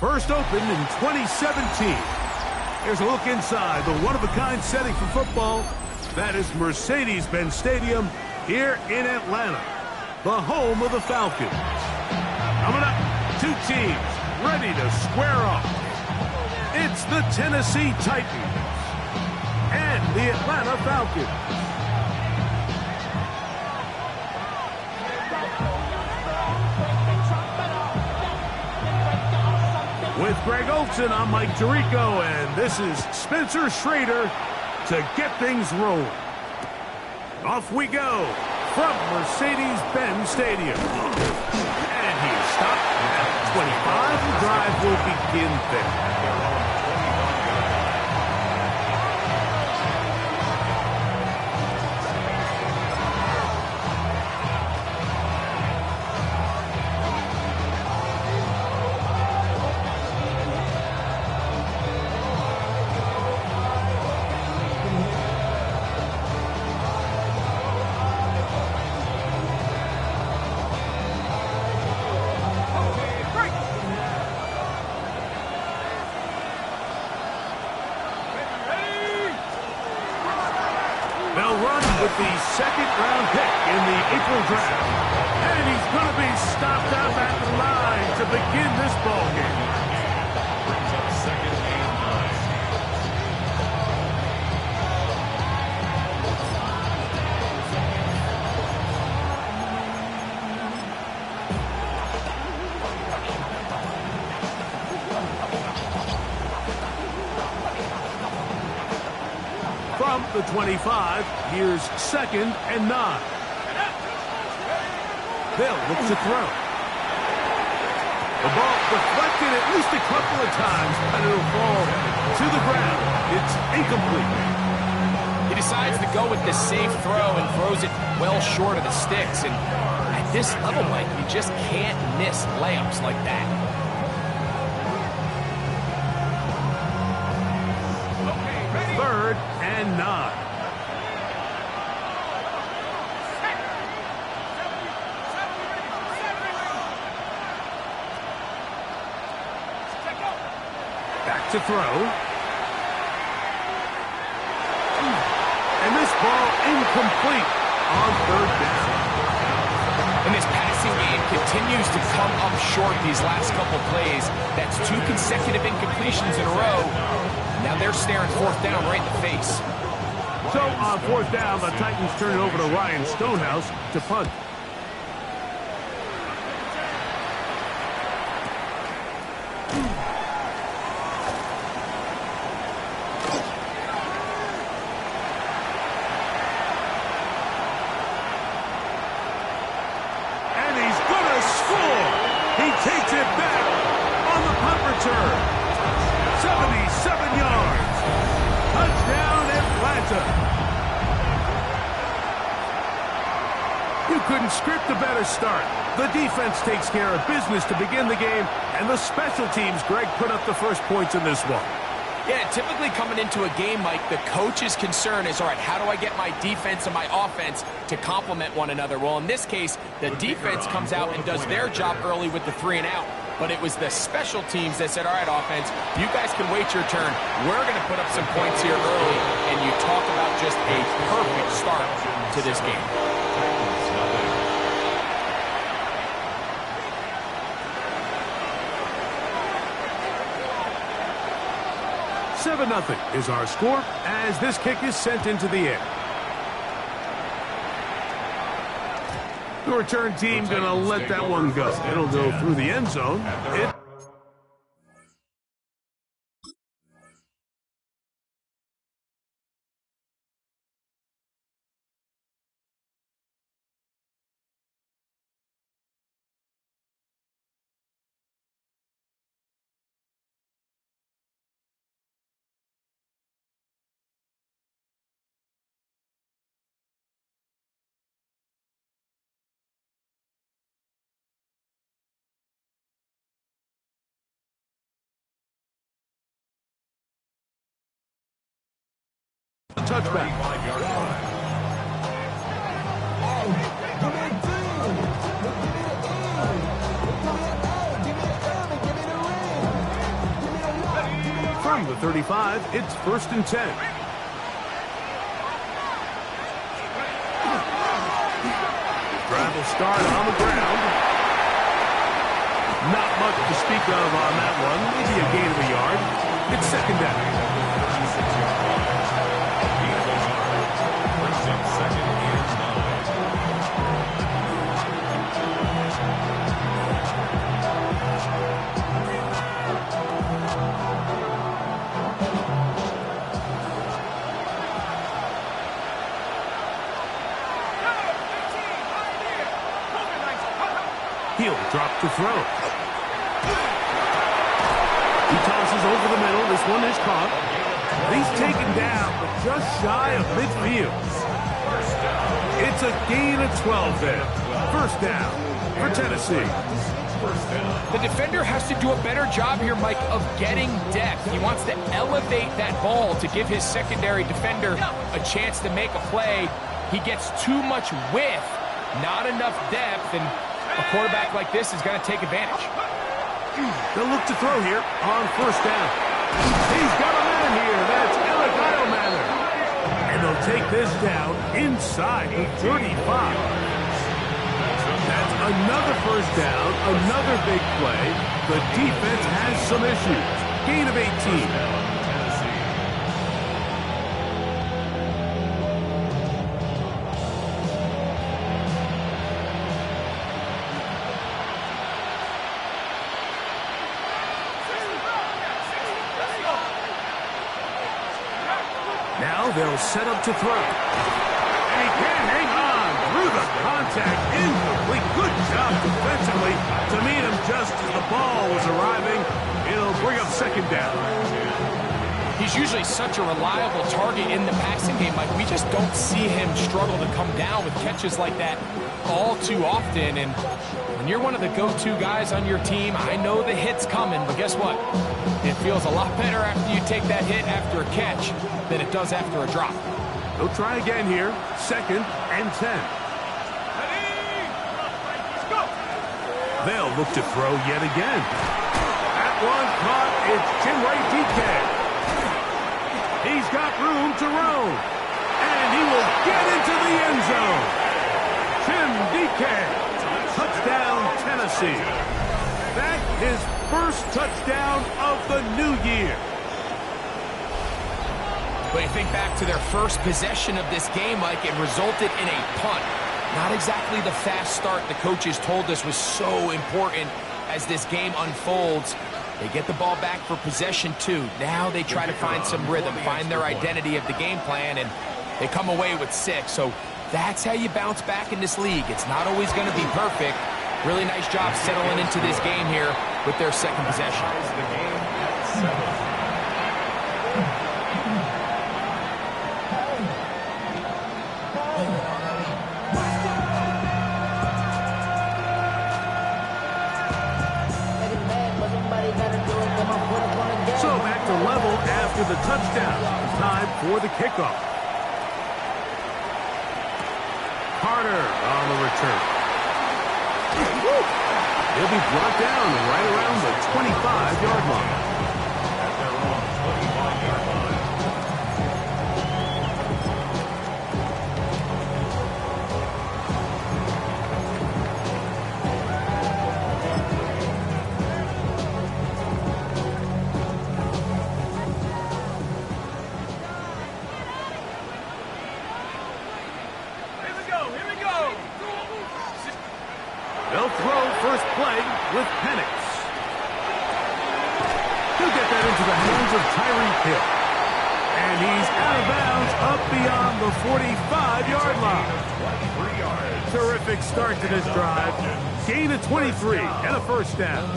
First opened in 2017. Here's a look inside the one-of-a-kind setting for football. That is Mercedes-Benz Stadium here in Atlanta, the home of the Falcons. Coming up, two teams ready to square off. It's the Tennessee Titans and the Atlanta Falcons. With Greg Olson, I'm Mike Tirico, and this is Spencer Schrader to get things rolling. Off we go from Mercedes-Benz Stadium. And he is stopped at 25. The drive will begin there. With the second-round pick in the April draft. And he's going to be stopped up at the line to begin this ballgame. Brings up second and 9. From the 25, here's second and 9. They'll look to throw. The ball deflected at least a couple of times, and it'll fall to the ground. It's incomplete. He decides to go with the safe throw and throws it well short of the sticks. And at this level, Mike, you just can't miss layups like that. Third and 9. Back to throw. And this ball incomplete on third down. And this passing game continues to come up short these last couple plays. That's 2 consecutive incompletions in a row. Now they're staring fourth down right in the face. So on fourth down, the Titans turn it over to Ryan Stonehouse to punt. And he's going to score. He takes it back on the punt return. 77 yards. Touchdown, Atlanta. You couldn't script a better start. The defense takes care of business to begin the game, and the special teams, Greg, put up the first points in this one. Yeah, typically coming into a game, Mike, the coach's concern is, all right, how do I get my defense and my offense to complement one another? Well, in this case, the defense comes out and does their job early with the 3 and out. But it was the special teams that said, all right, offense, you guys can wait your turn. We're going to put up some points here early. And you talk about just a perfect start to this game. Seven 7-0 is our score as this kick is sent into the air. The return team going to let that one go. It'll go through the end zone. Touchback. the 35. It's 1st and 10. Drive will start on the ground. Not much to speak of on that one. Maybe a gain of a yard. It's 2nd down. He'll drop to throw. He tosses over the middle. This one is caught. He's taken down, but just shy of midfield. It's a gain of 12 there. 1st down for Tennessee. The defender has to do a better job here, Mike, of getting depth. He wants to elevate that ball to give his secondary defender a chance to make a play. He gets too much width, not enough depth, and a quarterback like this is going to take advantage. They'll look to throw here on 1st down. He's got a man here. That's Alec Eilmanner. And they'll take this down inside the 35. That's another 1st down, another big play. The defense has some issues. Gain of 18. Now they'll set up to throw. And he can't hang on through the contact. Incomplete. Good job defensively to meet him just as the ball was arriving. It'll bring up 2nd down. He's usually such a reliable target in the passing game, Mike. We just don't see him struggle to come down with catches like that all too often. And when you're one of the go-to guys on your team, I know the hit's coming, but guess what? It feels a lot better after you take that hit after a catch than it does after a drop. They'll try again here. 2nd and 10. They'll look to throw yet again. That one caught. It's Chinwe Dike. He's got room to roam. And he will get into the end zone. Tim Dike. Touchdown, Tennessee. That is 1st touchdown of the new year. But you think back to their first possession of this game, Mike, it resulted in a punt. Not exactly the fast start the coaches told us was so important as this game unfolds. They get the ball back for possession 2. Now they try to find some rhythm, find their identity of the game plan, and they come away with 6. So that's how you bounce back in this league. It's not always going to be perfect. Really nice job settling into this game here with their 2nd possession. So back to level after the touchdown. Time for the kickoff. Carter on the return. He'll be brought down right around the 25-yard line. They'll throw first play with Penix. He'll get that into the hands of Tyreek Hill. And he's out of bounds up beyond the 45-yard line. Terrific start to this drive. Gain of 23 and a 1st down.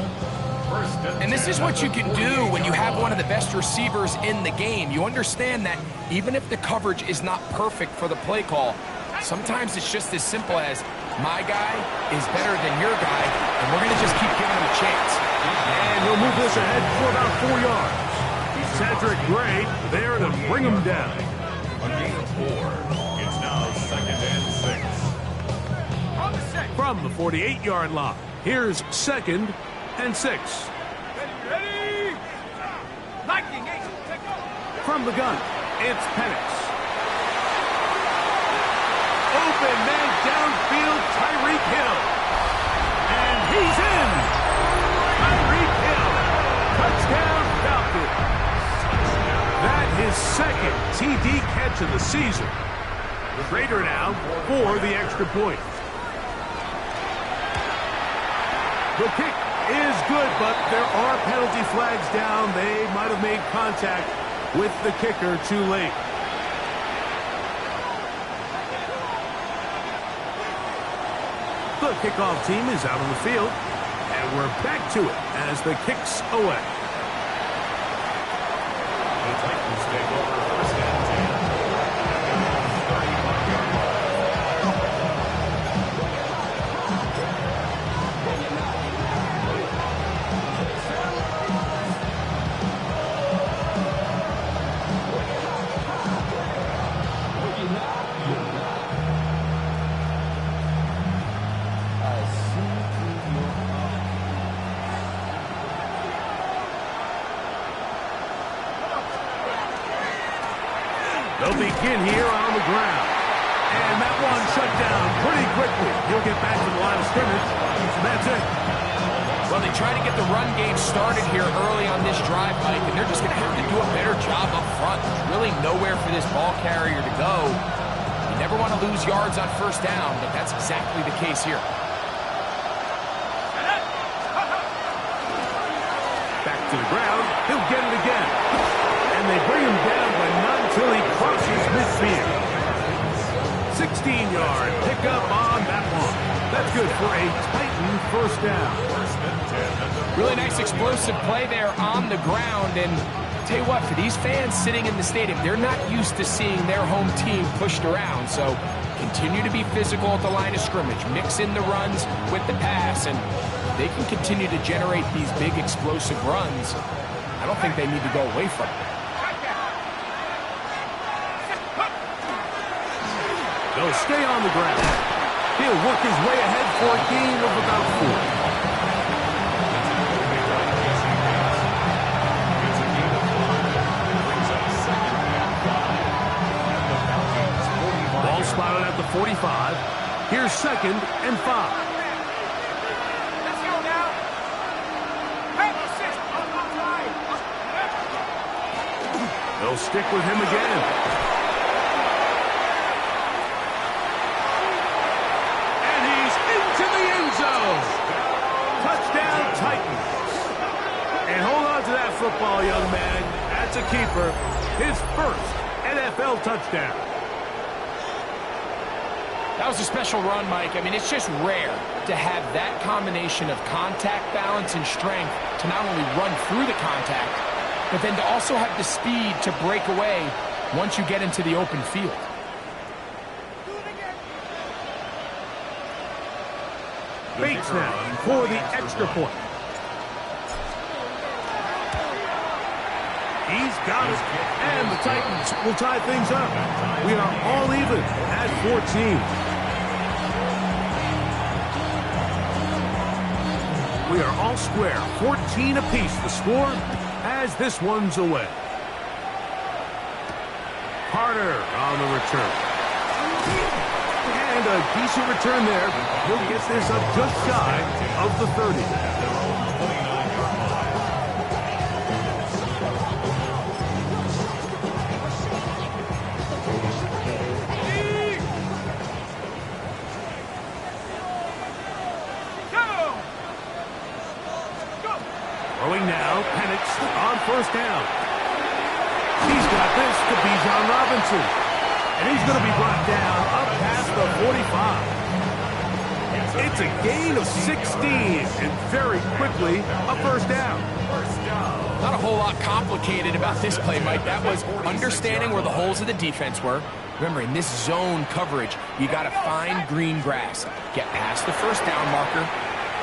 And this is what you can do when you have one of the best receivers in the game. You understand that even if the coverage is not perfect for the play call, sometimes it's just as simple as my guy is better than your guy, and we're going to just keep giving him a chance. And he'll move this ahead for about 4 yards. Cedric Gray there to bring him down. A gain of 4. It's now 2nd and 6. From the 48-yard line, here's 2nd and 6. Ready! Lightning, From the gun, it's Penix. Open man downfield, Tyreek Hill. And he's in. Tyreek Hill. Touchdown, Falcons. That his second TD catch of the season. Rader now for the extra point. The kick is good, but there are penalty flags down. They might have made contact with the kicker too late. The kickoff team is out on the field, and we're back to it as the kick's away. The Titans take over first and 10. They'll begin here on the ground. And that one shut down pretty quickly. He'll get back to the line of scrimmage. That's it. Well, they try to get the run game started here early on this drive, Mike, and they're just going to have to do a better job up front. There's really nowhere for this ball carrier to go. You never want to lose yards on first down, but that's exactly the case here. Back to the ground. He'll get it again. And they bring him down, but not until he crosses midfield. 16-yard pickup on that one. That's good for a Titan first down. Really nice explosive play there on the ground. And tell you what, for these fans sitting in the stadium, they're not used to seeing their home team pushed around. So continue to be physical at the line of scrimmage. Mix in the runs with the pass, and they can continue to generate these big explosive runs. I don't think they need to go away from it. They'll stay on the ground. He'll work his way ahead for a gain of about 4. Ball spotted at the 45. Here's 2nd and 5. Let's go now. They'll stick with him again. Touchdown, Titans. And hold on to that football, young man. That's a keeper. His first NFL touchdown. That was a special run, Mike. I mean, it's just rare to have that combination of contact balance and strength to not only run through the contact, but then to also have the speed to break away once you get into the open field. Bates now for the extra point. He's got it. And the Titans will tie things up. We are all even at 14. We are all square. 14 apiece the score as this one's away. Carter on the return. And a decent return there. He'll get this up just shy of the 30. Throwing now, Penix on first down. He's got this to Bijan Robinson. And he's going to be brought down up past the 45. It's a gain of 16, and very quickly, a first down. Not a whole lot complicated about this play, Mike. That was understanding where the holes of the defense were. Remember, in this zone coverage, you got to find green grass. Get past the first down marker,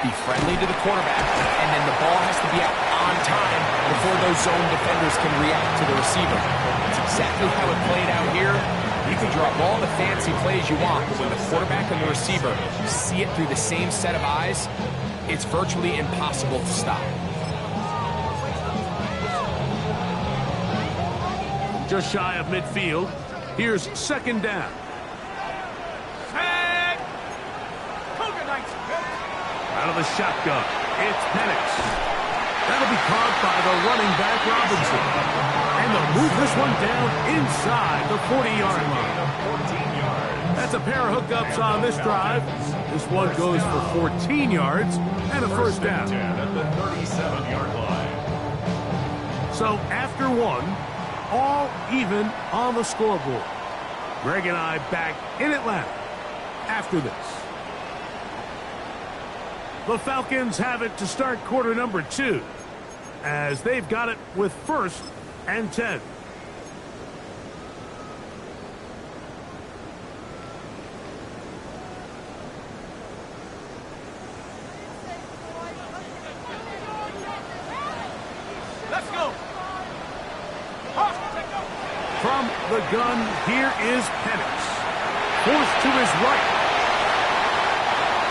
be friendly to the quarterback, and then the ball has to be out on time before those zone defenders can react to the receiver. That's exactly how it played out here. You can draw up all the fancy plays you want, but when the quarterback and the receiver see it through the same set of eyes, it's virtually impossible to stop. just shy of midfield. Here's second down. Set. Cougar Knights. Out of the shotgun, it's Penix. That'll be caught by the running back, Robinson. And they'll move this one down inside the 40-yard line. That's a pair of hookups on this drive. This one goes for 14 yards and a first down. At the 37-yard line. So after one, all even on the scoreboard. Greg and I back in Atlanta after this. The Falcons have it to start quarter number 2, as they've got it with 1st and 10. Let's go. From the gun, here is Penix. Forced to his right.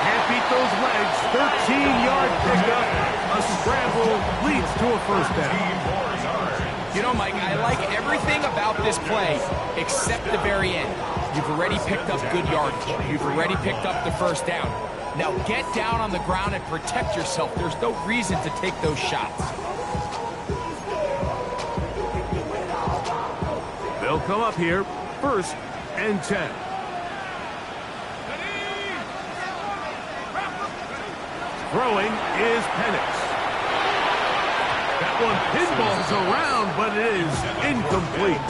Can't beat those legs. 13-yard pickup. A scramble leads to a first down. You know, Mike, I like everything about this play except the very end. You've already picked up good yardage. You've already picked up the first down. Now get down on the ground and protect yourself. There's no reason to take those shots. They'll come up here, 1st and 10. Throwing is Penix. That one pinballs around, but it is incomplete.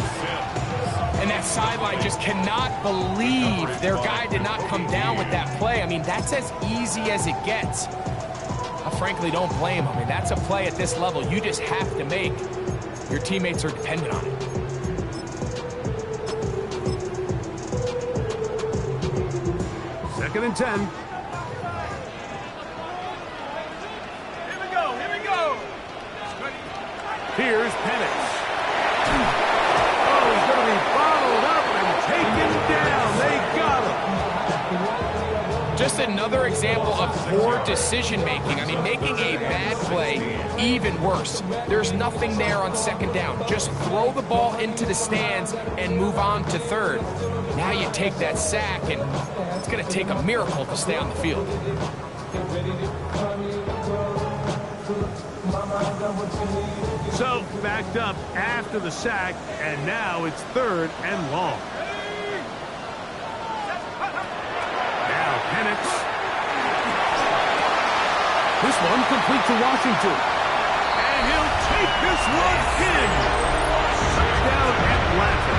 And that sideline just cannot believe their guy did not come down with that play. I mean, that's as easy as it gets. I frankly don't blame him. I mean, that's a play at this level you just have to make. Your teammates are dependent on it. Second and 10. Here we go. Here we go. Here's Penix. Oh, he's going to be bottled up and taken down. They got him. Just another example of poor decision-making. I mean, making a bad play even worse. There's nothing there on second down. Just throw the ball into the stands and move on to third. Now you take that sack, and it's going to take a miracle to stay on the field. So, backed up after the sack, and now it's 3rd and long. Now Penix. This one complete to Washington. And he'll take this one in. Touchdown Atlanta.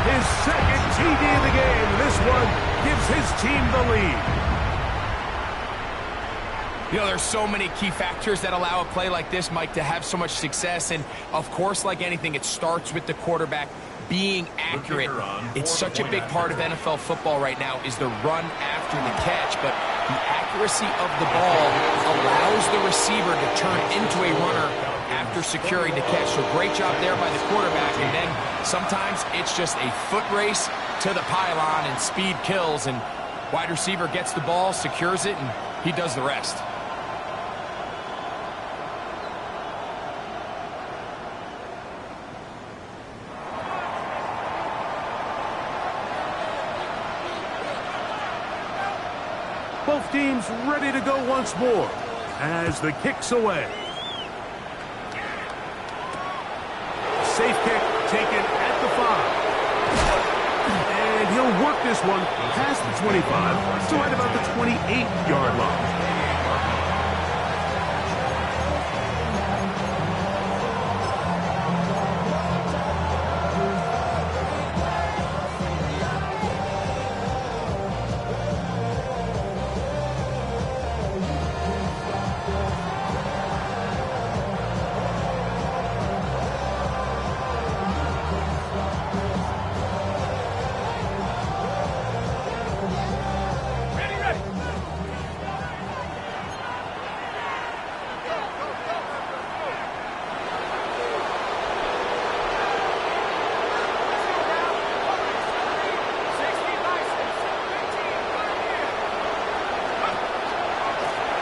His second TD of the game. This one gives his team the lead. You know, there's so many key factors that allow a play like this, Mike, to have so much success. And, of course, like anything, it starts with the quarterback being accurate. It's such a big part of NFL football right now is the run after the catch. But the accuracy of the ball allows the receiver to turn into a runner after securing the catch. So great job there by the quarterback. And then sometimes it's just a foot race to the pylon and speed kills. And wide receiver gets the ball, secures it, and he does the rest. Both teams ready to go once more as the kick's away. Safe kick taken at the 5. And he'll work this one past the 25 to right about the 28-yard line.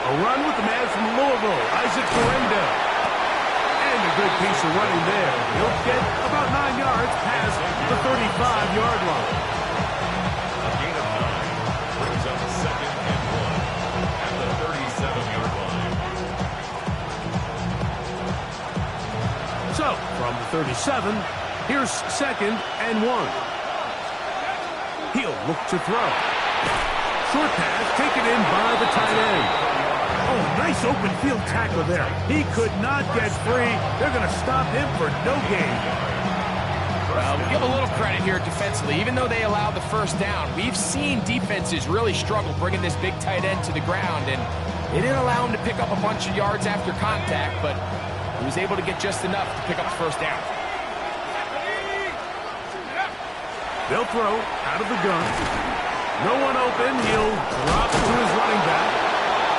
A run with the man from Louisville, Isaac Guerendo. And a good piece of running there. He'll get about 9 yards. yards past the 35-yard line. A gain of 9 brings up 2nd and 1 at the 37-yard line. So, from the 37, here's 2nd and 1. He'll look to throw. Short pass taken in by the tight end. Oh, nice open field tackle there. He could not get free. They're going to stop him for no gain. Well, we give a little credit here defensively. Even though they allowed the first down, we've seen defenses really struggle bringing this big tight end to the ground, and they didn't allow him to pick up a bunch of yards after contact, but he was able to get just enough to pick up the first down. They'll throw out of the gun. No one open. He'll drop to his running back,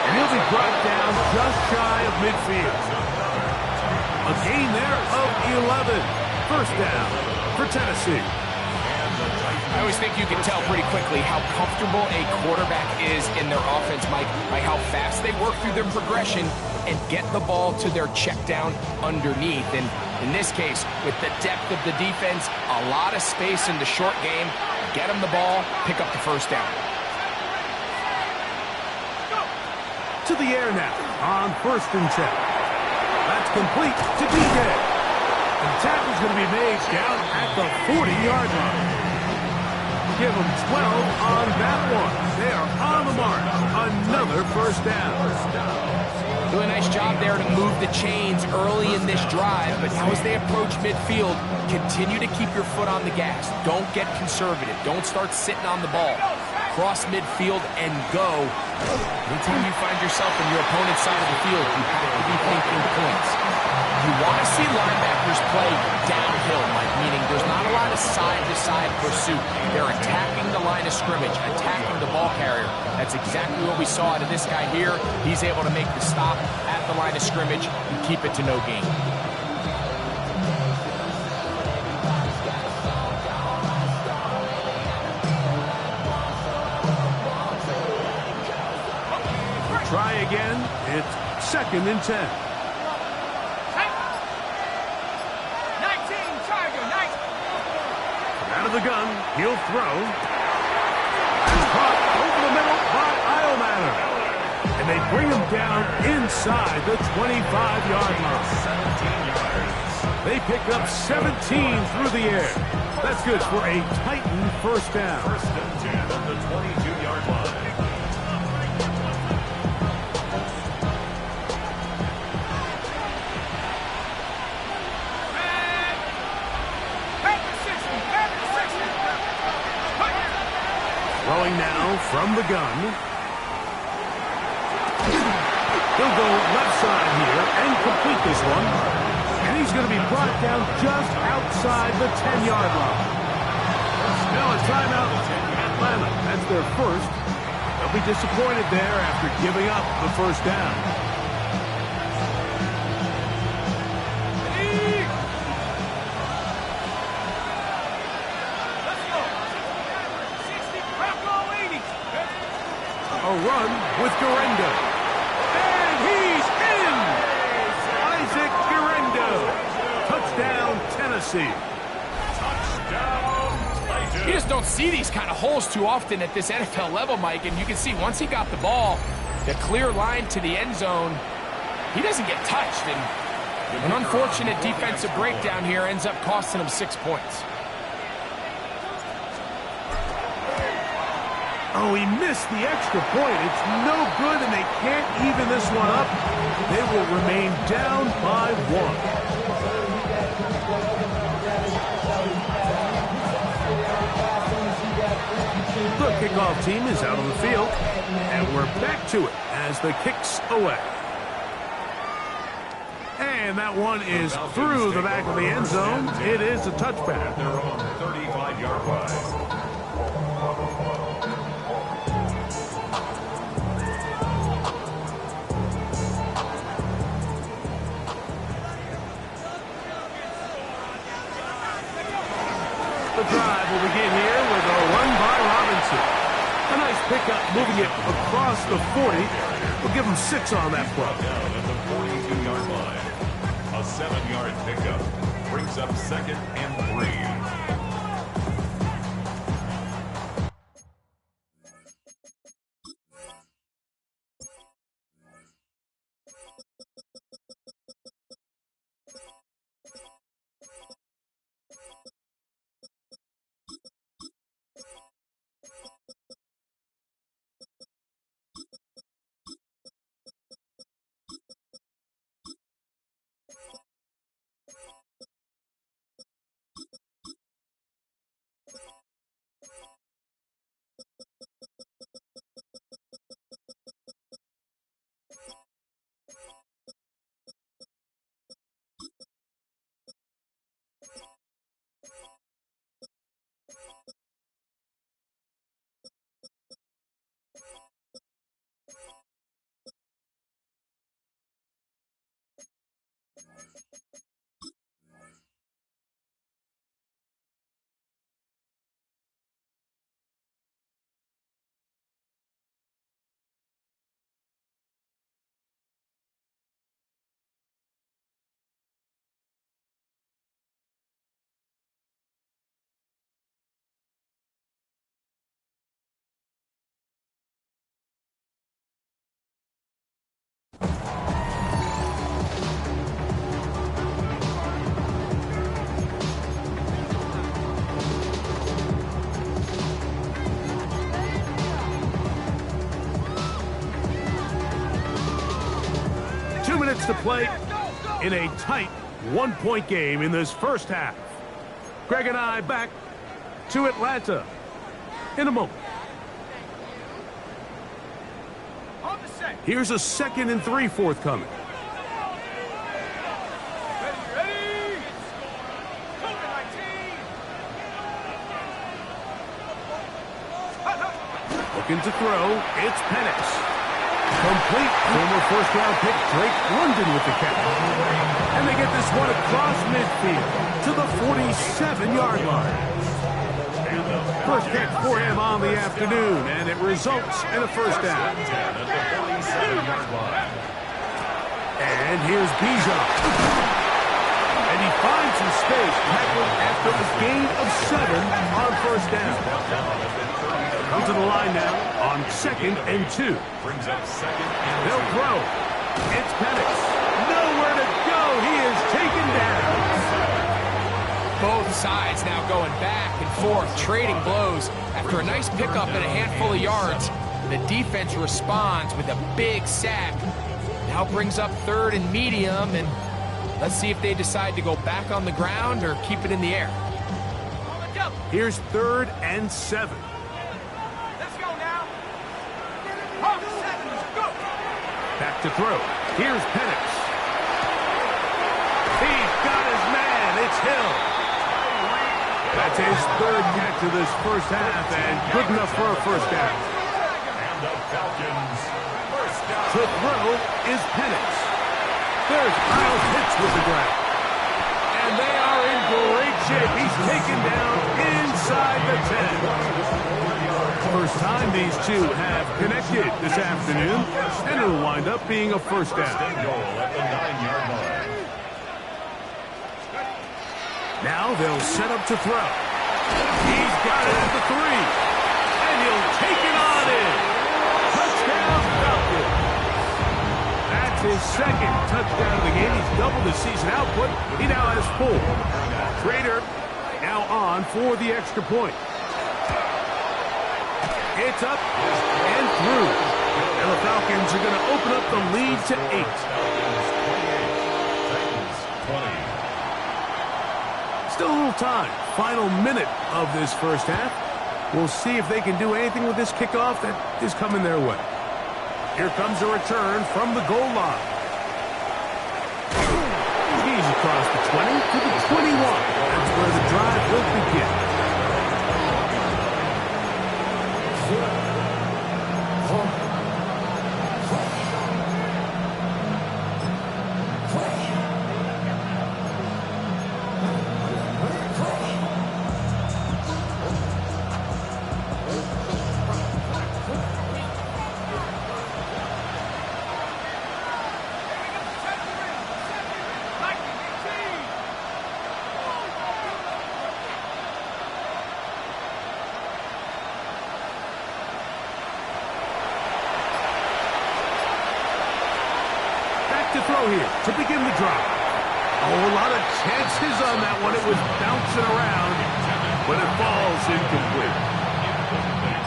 and he'll be brought down just shy of midfield. A gain there of 11. First down for Tennessee. I always think you can tell pretty quickly how comfortable a quarterback is in their offense, Mike, by how fast they work through their progression and get the ball to their check down underneath. And in this case, with the depth of the defense, a lot of space in the short game, get them the ball, pick up the first down. To the air now on 1st and 10. That's complete to DJ. And the tackle's going to be made down at the 40-yard line. Give them 12 on that one. They are on the mark. Another first down. Really nice job there to move the chains early in this drive, but now as they approach midfield, continue to keep your foot on the gas. Don't get conservative. Don't start sitting on the ball. Cross midfield and go. Anytime you find yourself in your opponent's side of the field, you have to be thinking points. You want to see linebackers play downhill, Mike, meaning there's not a lot of side-to-side pursuit. They're attacking the line of scrimmage, attacking the ball carrier. That's exactly what we saw out of this guy here. He's able to make the stop at the line of scrimmage and keep it to no gain. Try again. It's 2nd and 10. 19, Tiger, 19. Out of the gun, he'll throw. And caught over the middle by Eilmatter. And they bring him down inside the 25-yard line. 17 yards. They pick up 17 through the air. That's good for a Titan first down. 1st and 10 at the 22-yard line. Throwing now from the gun. He'll go left side here and complete this one. And he's going to be brought down just outside the 10-yard line. Now a timeout, Atlanta. That's their first. They'll be disappointed there after giving up the first down. A run with Guerendo. And he's in! Isaac Guerendo. Touchdown, Tennessee. Touchdown, Titans. You just don't see these kind of holes too often at this NFL level, Mike, and you can see once he got the ball, the clear line to the end zone, he doesn't get touched, and an unfortunate defensive breakdown here ends up costing him 6 points. Oh, he missed the extra point. It's no good, and they can't even this one up. They will remain down by 1. The kickoff team is out on the field, and we're back to it as the kick's away. And that one is through the back of the end zone. It is a touchback. Their own 35-yard line. The drive will begin here with a run by Robinson. A nice pickup, moving it across the 40. We'll give him 6 on that play. Down at the 42-yard line. A 7-yard pickup. Brings up 2nd and 3. 2 minutes to play in a tight one-point game in this first half. Greg and I back to Atlanta in a moment. On the set. Here's a 2nd and 3 forthcoming. Ready? Cover 19. Looking to throw, it's Penix. Complete. Former first-round pick Drake London with the catch. And they get this one across midfield to the 47-yard line. First catch for him on the afternoon, and it results in a first down. And here's Bijan. And he finds some space, tackling after a gain of 7 on first down. Comes to the line now on 2nd and 2. Brings up 2nd and 2. They'll throw. It's Penix. Nowhere to go. He is taken down. Both sides now going back and forth, trading blows. After a nice pickup and a handful of yards, the defense responds with a big sack. Now brings up 3rd and medium, and let's see if they decide to go back on the ground or keep it in the air. Here's 3rd and 7. Back to throw. Here's Penix. He's got his man. It's Hill. That's his 3rd catch of this first half, and good enough for a first down. And the Falcons first down. To throw is Penix. There's Kyle Pitts with the grab. And they are in great shape. He's taken down inside the 10. First time these two have connected this afternoon, and it'll wind up being a first down. Goal at the 9-yard line. Now they'll set up to throw. He's got it at the 3, and he'll take it on in. Touchdown, Falcons. That's his 2nd touchdown of the game. He's doubled his season output. He now has 4. Trader now on for the extra point. It's up and through. And the Falcons are going to open up the lead to 8. Still a little time. Final minute of this first half. We'll see if they can do anything with this kickoff that is coming their way. Here comes a return from the goal line. He's across the 20 to the 21. That's where the drive will begin. to throw here to begin the drive. Oh, a lot of chances on that one. It was bouncing around, but it falls incomplete.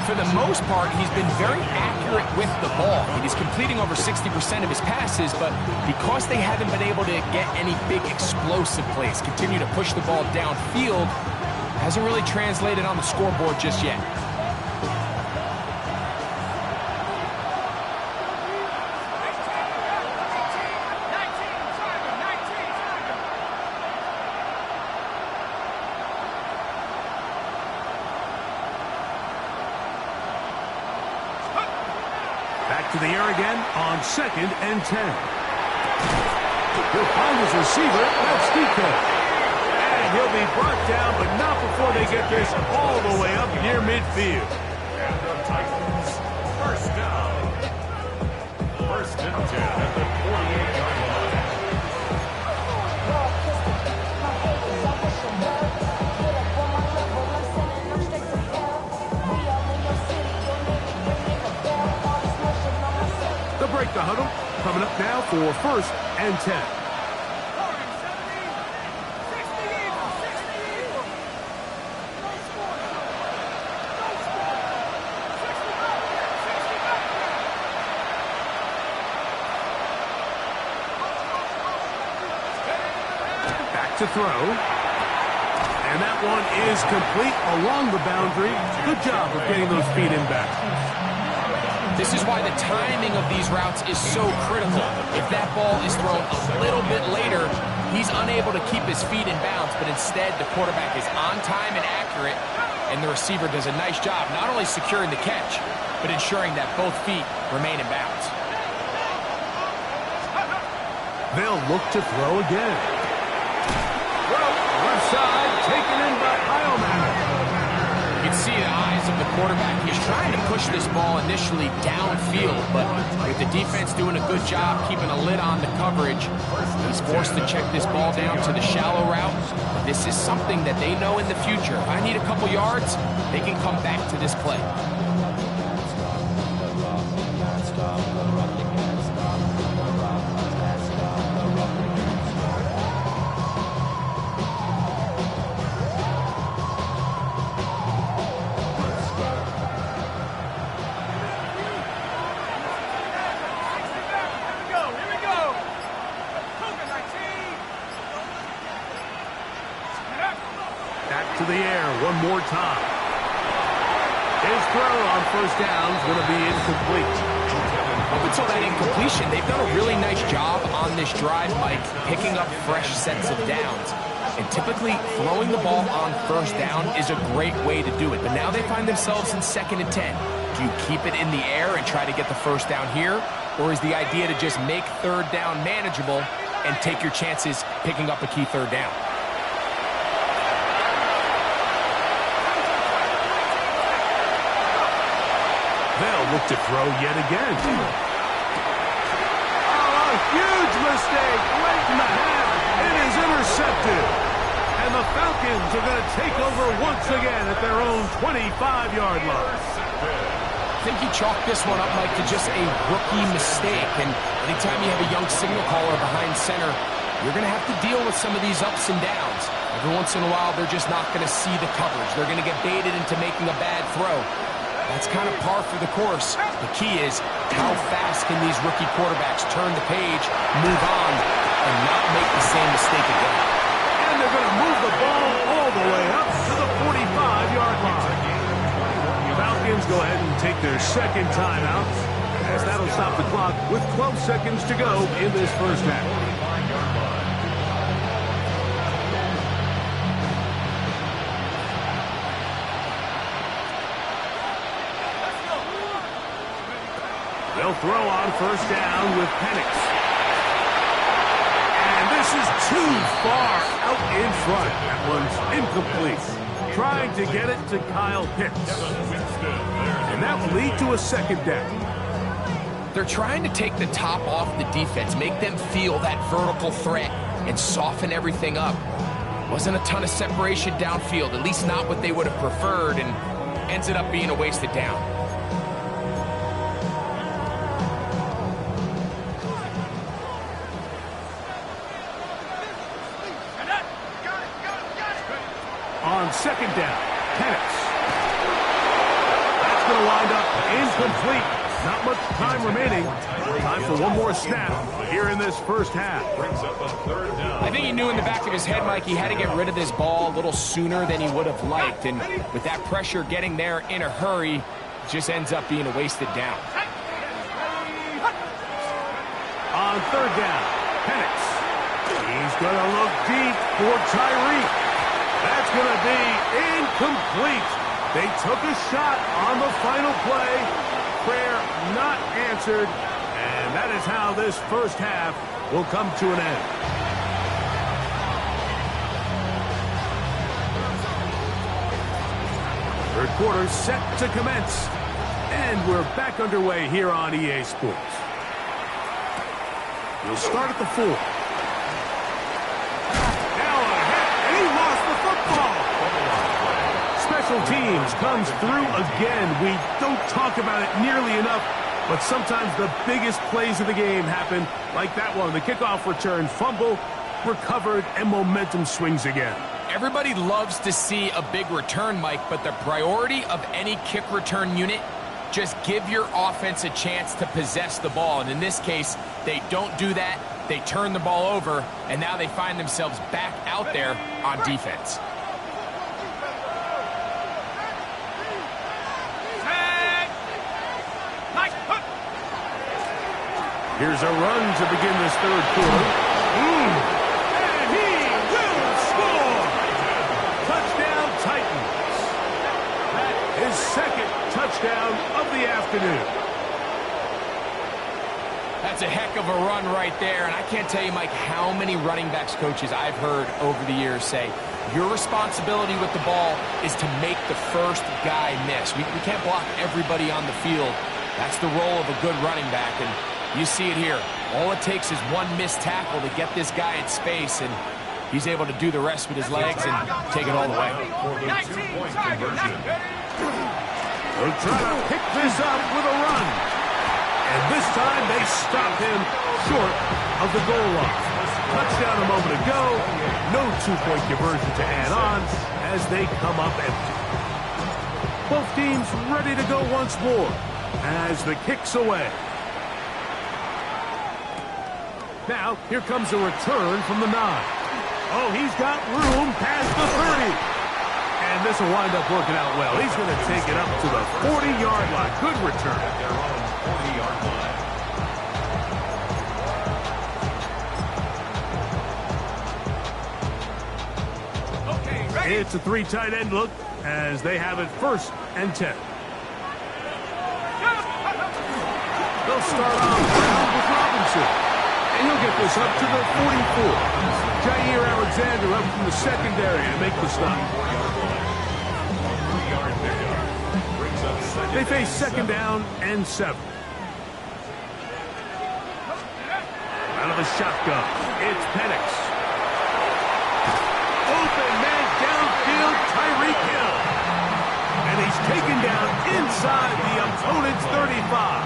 For the most part, he's been very accurate with the ball. He's completing over 60% of his passes, but because they haven't been able to get any big explosive plays, continue to push the ball downfield, hasn't really translated on the scoreboard just yet. Back to the air again on 2nd and 10. He'll find his receiver. That's DK. And he'll be brought down, but not before they get this all the way up near midfield. And the Titans, first down. 1st and 10 at the 48-yard line. Break the huddle. Coming up now for 1st and 10. Back to throw. And that one is complete along the boundary. Good job of getting those feet in back. This is why the timing of these routes is so critical. If that ball is thrown a little bit later, he's unable to keep his feet in bounds, but instead the quarterback is on time and accurate, and the receiver does a nice job not only securing the catch, but ensuring that both feet remain in bounds. They'll look to throw again. Left side, taken in by Heilman. You can see the eyes of the quarterback. He's trying to push this ball initially downfield, but with the defense doing a good job keeping a lid on the coverage, he's forced to check this ball down to the shallow route. This is something that they know in the future. If I need a couple yards, they can come back to this play. To the air one more time. His throw on 1st down is going to be incomplete. Up until that incompletion, they've done a really nice job on this drive, Mike, picking up fresh sets of downs. And typically, throwing the ball on 1st down is a great way to do it. But now they find themselves in 2nd and 10. Do you keep it in the air and try to get the 1st down here? Or is the idea to just make 3rd down manageable and take your chances picking up a key 3rd down? They'll look to throw yet again. Oh, a huge mistake late in the half. It is intercepted. And the Falcons are going to take over once again at their own 25-yard line. I think he chalked this one up, Mike, to just a rookie mistake. And anytime you have a young signal caller behind center, you're going to have to deal with some of these ups and downs. Every once in a while, they're just not going to see the coverage. They're going to get baited into making a bad throw. That's kind of par for the course. The key is how fast can these rookie quarterbacks turn the page, move on, and not make the same mistake again. And they're going to move the ball all the way up to the 45-yard line. The Falcons go ahead and take their 2nd timeout, as that'll stop the clock with 12 seconds to go in this 1st half. They'll throw on 1st down with Penix. And this is too far out in front. That one's incomplete. Trying to get it to Kyle Pitts. And that will lead to a 2nd down. They're trying to take the top off the defense, make them feel that vertical threat, and soften everything up. Wasn't a ton of separation downfield, at least not what they would have preferred, and ends it up being a wasted down. second down. Penix. That's going to wind up incomplete. Not much time remaining. Time for one more snap here in this first half. Brings up a third down. I think he knew in the back of his head, Mike, he had to get rid of this ball a little sooner than he would have liked. And with that pressure getting there in a hurry, it just ends up being a wasted down. On third down, Penix. He's going to look deep for Tyreek. That's going to be incomplete. They took a shot on the final play. Prayer not answered. And that is how this first half will come to an end. Third quarter set to commence. And we're back underway here on EA Sports. We'll start at the 4. Now ahead, and he lost the football. Special teams comes through again. We don't talk about it nearly enough, but sometimes the biggest plays of the game happen, like that one. The kickoff return, fumble, recovered, and momentum swings again. Everybody loves to see a big return, Mike, but the priority of any kick return unit, just give your offense a chance to possess the ball. And in this case, they don't do that. They turn the ball over, and now they find themselves back out there on defense. Here's a run to begin this third quarter. And he will score! Touchdown Titans. That is second touchdown of the afternoon. That's a heck of a run right there, and I can't tell you, Mike, how many running backs coaches I've heard over the years say, your responsibility with the ball is to make the first guy miss. We can't block everybody on the field. That's the role of a good running back, and you see it here. All it takes is one missed tackle to get this guy in space, and he's able to do the rest with his legs and take it all the way. For the 2-point conversion. They'll try to pick this up with a run. And this time they stop him short of the goal line. Touchdown a moment ago. No 2-point conversion to add on as they come up empty. Both teams ready to go once more as the kick's away. Now, here comes a return from the 9. Oh, he's got room past the 30. And this will wind up working out well. He's going to take it up to the 40-yard line. Good return. At their own 40-yard line. Okay, ready? It's a 3 tight end look as they have it 1st and 10. They'll start off with Robinson. And he'll get this up to the 44. Jair Alexander up from the secondary to make the stop. They face second down and 7. Out of the shotgun, it's Penix. Open man downfield, Tyreek Hill. And he's taken down inside the opponent's 35.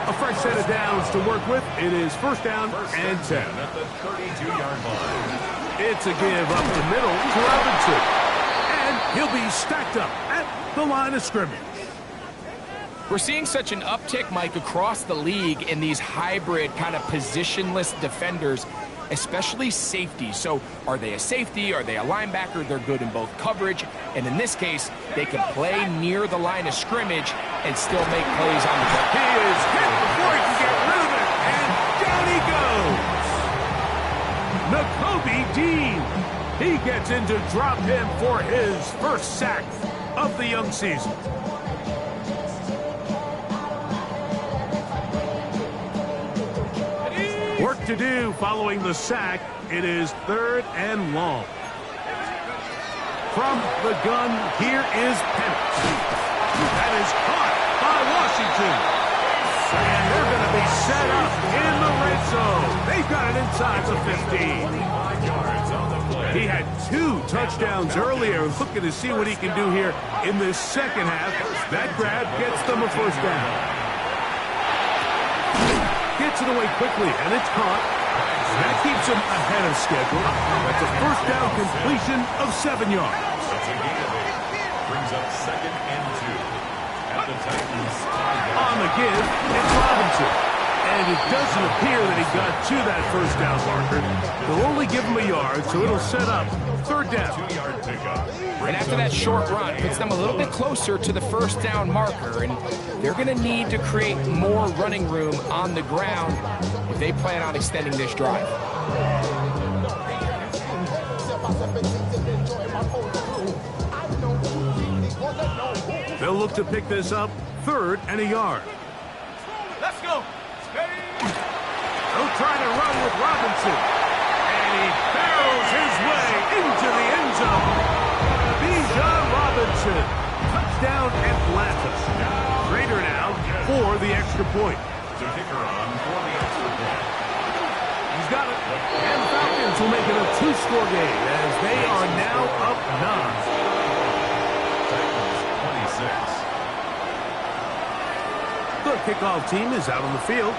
A fresh set of downs to work with. It is 1st down and 10. At the 32-yard line. It's a give up the middle to Robinson. And he'll be stacked up at the line of scrimmage. We're seeing such an uptick, Mike, across the league in these hybrid kind of positionless defenders, especially safety. So are they a safety? Are they a linebacker? They're good in both coverage. And in this case, they can play near the line of scrimmage and still make plays on the ball. He is hit before he can get rid of it. And down he goes. Nakobe Dean. He gets in to drop him for his 1st sack of the young season. Work to do following the sack. It is 3rd and long. From the gun, here is Penix. That is caught by Washington. And they're going to be set up in the red zone. They've got it inside the 15. He had 2 touchdowns earlier. Looking to see what he can do here in this second half. That grab gets them a 1st down. Gets it away quickly, and it's caught. That keeps him ahead of schedule. That's a first down completion of 7 yards. That's a gain of 8. Brings up 2nd and 2. At the Titans' 5 On the give, it's Robinson. And it doesn't appear that he got to that first down marker. They'll only give him a yard, so it'll set up 3rd down. 2-yard pickup. And after that short run, puts them a little bit closer to the first down marker, and they're going to need to create more running room on the ground if they plan on extending this drive. They'll look to pick this up 3rd and a yard. Let's go. Steady. They'll try to run with Robinson. And he barrels his way into the end zone. Bijan Robinson. Touchdown Atlanta. Rader now for the extra point. To kicker on for the extra point. He's got it. And the Falcons will make it a 2-score game as they are now up 9. Titans 26. The kickoff team is out on the field.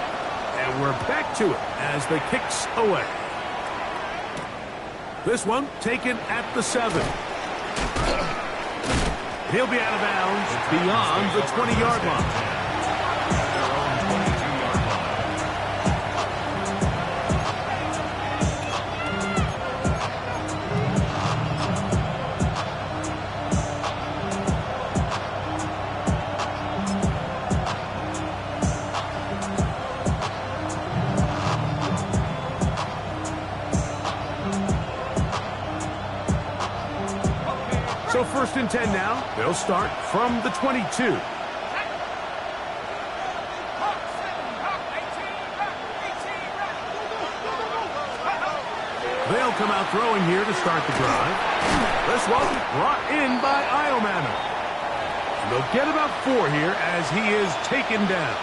And we're back to it as the kick's away. This one taken at the 7. He'll be out of bounds beyond the 20-yard line. So 1st and 10 now. They'll start from the 22. They'll come out throwing here to start the drive. This one brought in by Iomanner. And they'll get about 4 here as he is taken down.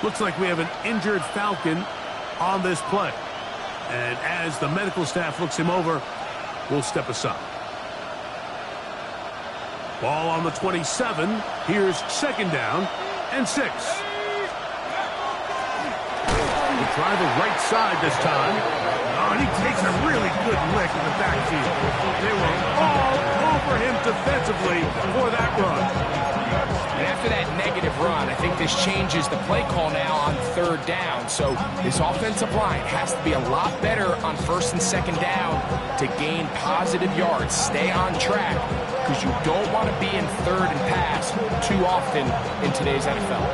Looks like we have an injured Falcon on this play. And as the medical staff looks him over, we'll step aside. Ball on the 27. Here's 2nd down and 6. We'll try the right side this time. Oh, and he takes a really good lick in the backfield. They were all over him defensively for that run. And after that negative run, I think this changes the play call now on 3rd down. So this offensive line has to be a lot better on 1st and 2nd down to gain positive yards. Stay on track because you don't want to be in 3rd and pass too often in today's NFL.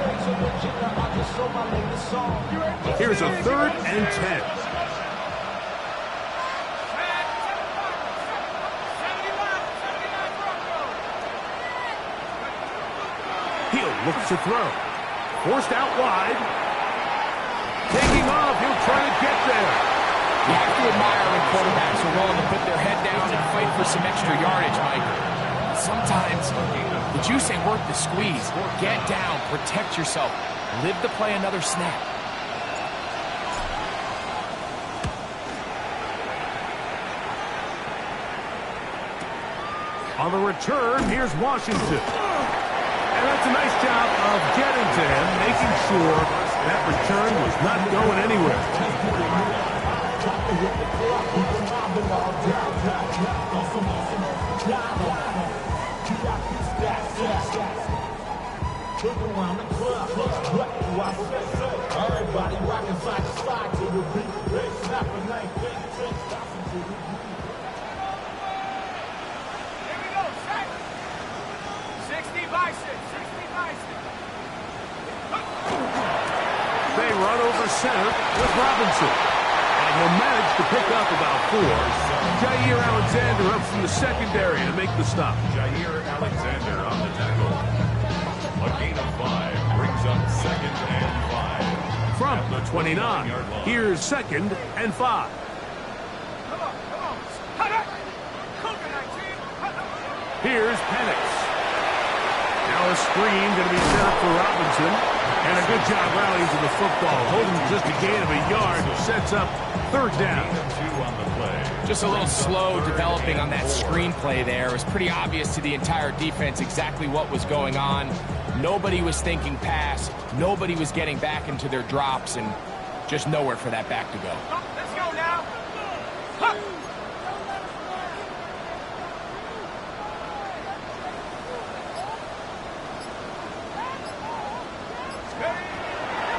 Here's a 3rd and 10. Looks to throw. Forced out wide. Taking off. He'll try to get there. You have to admire when quarterbacks are willing to put their head down and fight for some extra yardage, Mike. Sometimes the juice ain't worth the squeeze. Get down. Protect yourself. Live to play another snap. On the return, here's Washington. And that's a nice job of getting to him, making sure that return was not going anywhere. Everybody rocking side to side to the beat. Snap a night, They run over center with Robinson. And he'll manage to pick up about 4. Jair Alexander up from the secondary to make the stop. Jair Alexander on the tackle. A gain of 5 brings up 2nd and 5. From the 29, here's 2nd and 5. Here's Penix. Now a screen going to be set up for Robinson. And a good job rallying to the football. Holding just a gain of a yard. Sets up 3rd down. Gain of 2 on the play. Just a little slow developing on that screenplay there. It was pretty obvious to the entire defense exactly what was going on. Nobody was thinking pass. Nobody was getting back into their drops. And Just nowhere for that back to go. Let's go now. Huh.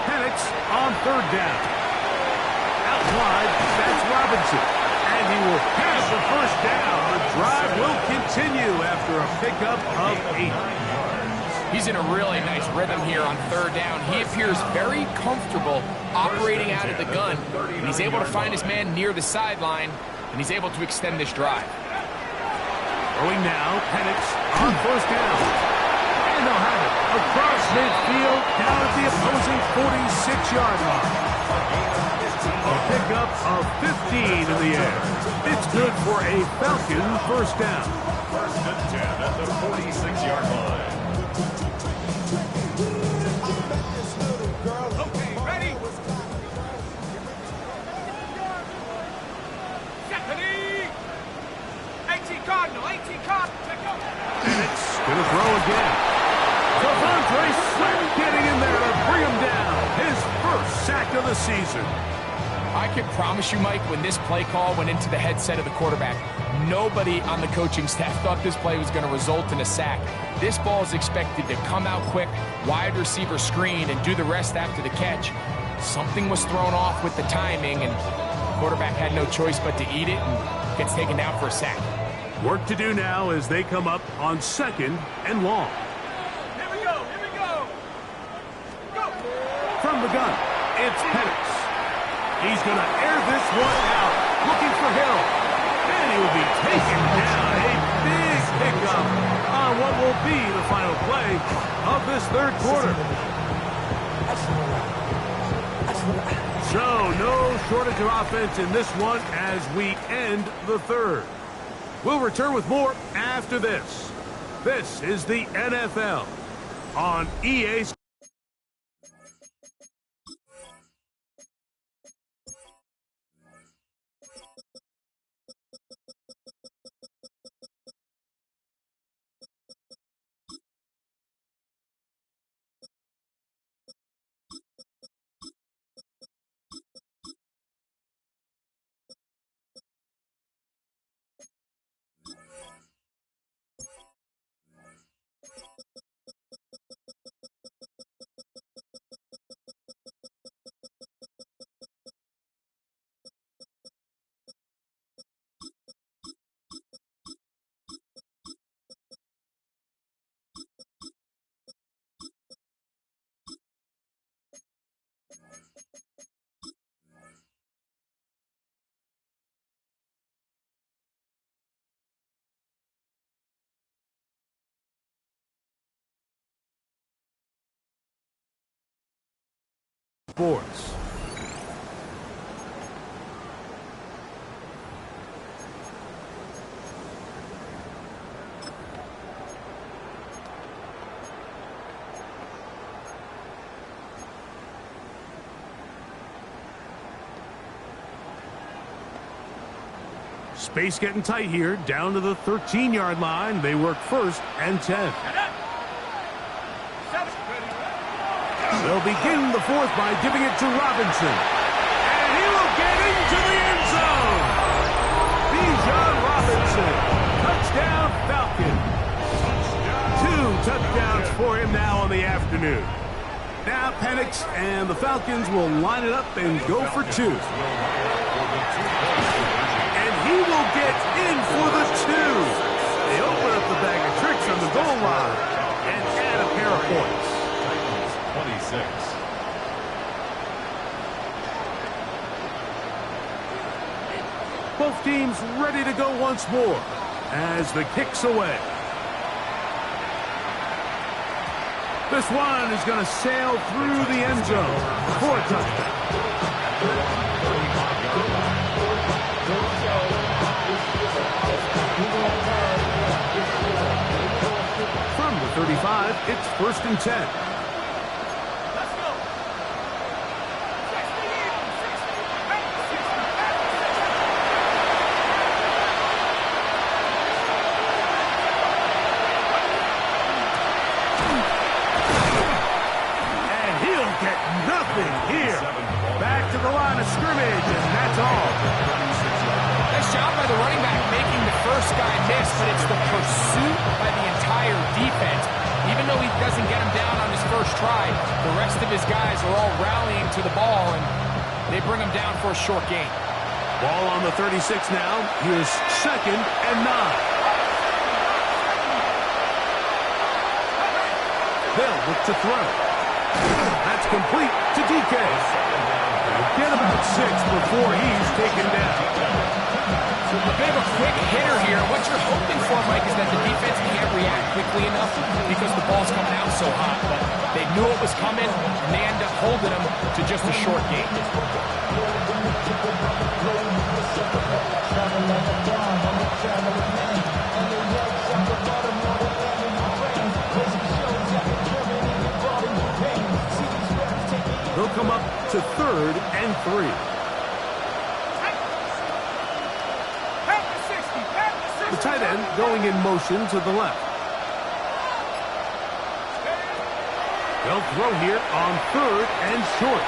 Penix on third down. Out wide, that's Robinson. And he will pass the first down. The drive will continue after a pickup of 8. He's in a really nice rhythm here on third down. He appears very comfortable operating out of the gun. And he's able to find his man near the sideline, and he's able to extend this drive. Throwing now, Penix on first down. And they'll have it across midfield down at the opposing 46-yard line. A pickup of 15 in the air. It's good for a Falcon first down. First and 10 at the 46-yard line. Okay, ready? Stephanie! 18 Cardinal, 18 Cardinal. Check out. Penix gonna throw again. Devontae Smith getting in there to bring him down. His first sack of the season. I can promise you, Mike, when this play call went into the headset of the quarterback, nobody on the coaching staff thought this play was going to result in a sack. This ball is expected to come out quick, wide receiver screen, and do the rest after the catch. Something was thrown off with the timing, and the quarterback had no choice but to eat it and gets taken down for a sack. Work to do now as they come up on second and long. Here we go, here we go. Go. From the gun, it's Penix. He's going to air this one out, looking for Hill. And he will be taken down. A big pickup on what will be the final play of this third quarter. So, no shortage of offense in this one as we end the third. We'll return with more after this. This is the NFL on EA Sports. Space getting tight here, down to the 13-yard line. They work first and 10. They'll begin the fourth by giving it to Robinson. And he will get into the end zone. Bijan Robinson. Touchdown, Falcon. 2 touchdowns for him now on the afternoon. Now Penix and the Falcons will line it up and go for 2. He will get in for the 2. They open up the bag of tricks on the goal line and add a pair of points. 26. Both teams ready to go once more as the kick's away. This one is going to sail through the end zone for a touchdown. From the 35, it's first and 10. Let's go. And he'll get nothing here. Back to the at all. Nice job by the running back making the first guy miss, but it's the pursuit by the entire defense. Even though he doesn't get him down on his first try, the rest of his guys are all rallying to the ball, and they bring him down for a short gain. Ball on the 36 now. Here's 2nd and 9. They'll look to throw. That's complete to DK. Get about 6 before he's taken down. A bit of a quick hitter here. What you're hoping for, Mike, is that the defense can't react quickly enough because the ball's coming out so hot. But they knew it was coming, and they end up holding him to just a short gain. They'll come up to 3rd and 3. The tight end going in motion to the left. They'll throw here on 3rd and short.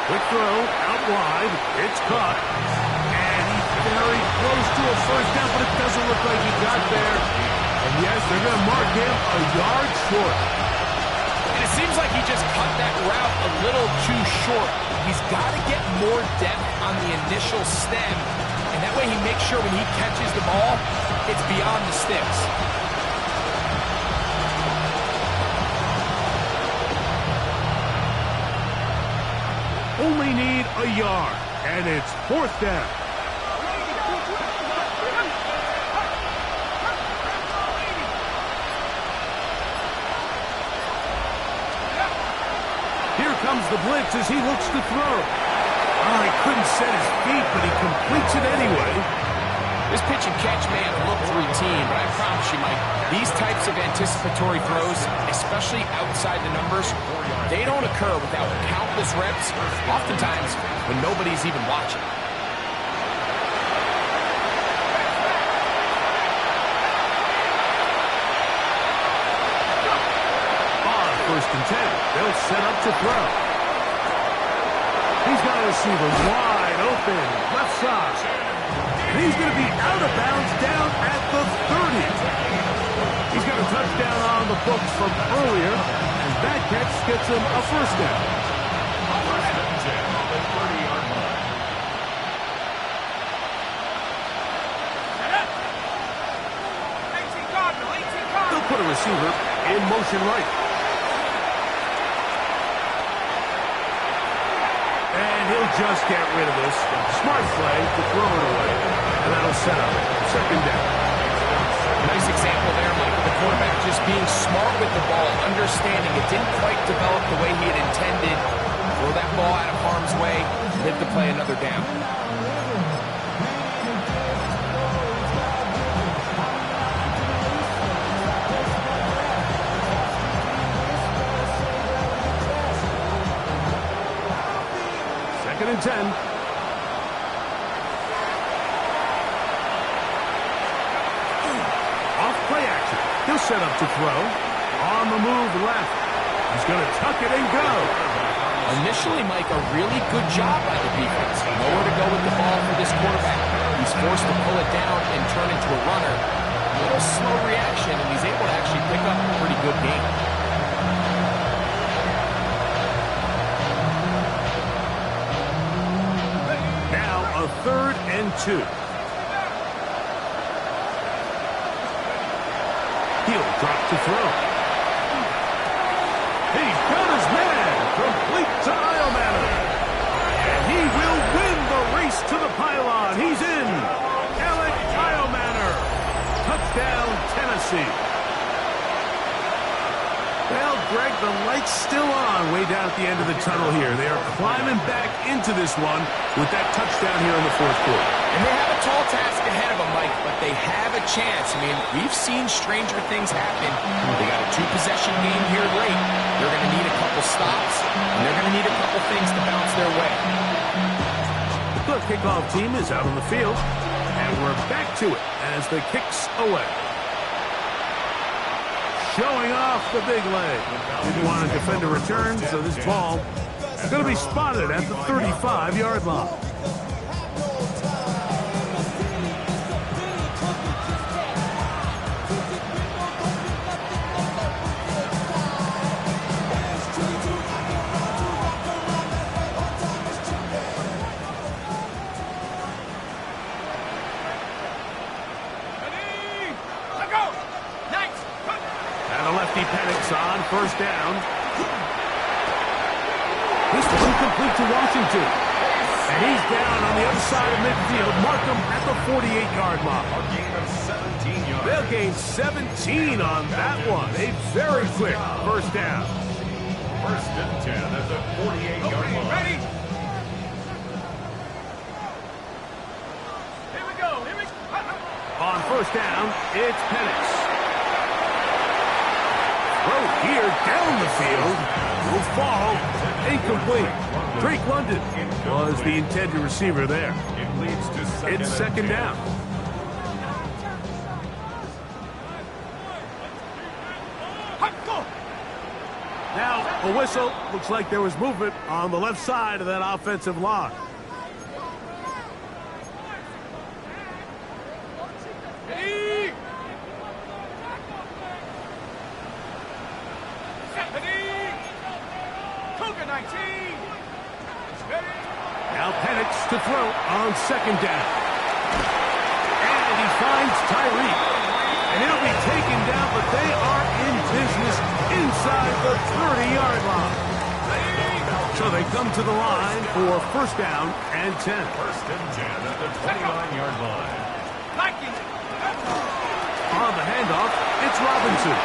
Quick throw out wide. It's caught. And he's very close to a first down, but it doesn't look like he got there. And yes, they're going to mark him a yard short. And it seems like he just cut that route a little too short. He's got to get more depth on the initial stem, and that way he makes sure when he catches the ball, it's beyond the sticks. Only need a yard, and it's 4th down. Here comes the blitz as he looks to throw. Oh, he couldn't set his feet, but he completes it anyway. This pitch and catch may have looked routine, but I promise you, Mike, these types of anticipatory throws, especially outside the numbers, they don't occur without countless reps, oftentimes when nobody's even watching. On 1st and 10, they'll set up to throw. He's got a receiver wide open, left side. And he's going to be out of bounds down at the 30. He's got a touchdown on the books from earlier, and that catch gets him a first down. They'll put a receiver in motion right. And he'll just get rid of this. Smart play to throw it away. And that'll set up 2nd down. Nice example there, Mike, of the quarterback just being smart with the ball, understanding it didn't quite develop the way he had intended. Throw that ball out of harm's way, live to play another down. Second and 10. Off play action. He'll set up to throw. On the move left. He's going to tuck it and go. Initially, Mike, a really good job by the defense. Nowhere to go with the ball for this quarterback. He's forced to pull it down and turn into a runner. A little slow reaction, and he's able to actually pick up a pretty good game. Now a 3rd and 2. He'll drop to throw. He's got his man. Complete to Iomanner. And he will win the race to the pylon. He's in. Alec Iomanner. Touchdown, Tennessee. Well, Greg, the light's still on way down at the end of the tunnel here. They are climbing back into this one with that touchdown here in the 4th quarter. And they have a tall task ahead of them, Mike, but they have a chance. I mean, we've seen stranger things happen. They got a 2-possession game here late. They're going to need a couple stops, and they're going to need a couple things to bounce their way. The kickoff team is out on the field, and we're back to it as the kick's away. Showing off the big leg. Didn't want to defend a return, so this ball is going to be spotted at the 35-yard line. first down. This one complete to Washington. And he's down on the other side of midfield. Mark him at the 48-yard line. A gain of 17 yards. They'll gain 17 on that one. A very quick first down. First and 10 at the 48-yard line. Ready? Here we go. Here we go. On first down, it's Penix. Throw here down the field. Will fall. Incomplete. Drake London was the intended receiver there. It leads to second. It's second down. Now, a whistle. Looks like there was movement on the left side of that offensive line. Ready? Ready? Cougar 19. Ready? Now Penix to throw on second down. And he finds Tyreek. And he'll be taken down, but they are in business inside the 30-yard line. So they come to the line for first down and 10. First and 10 at the 29-yard line. Liking it. On the handoff, it's Robinson.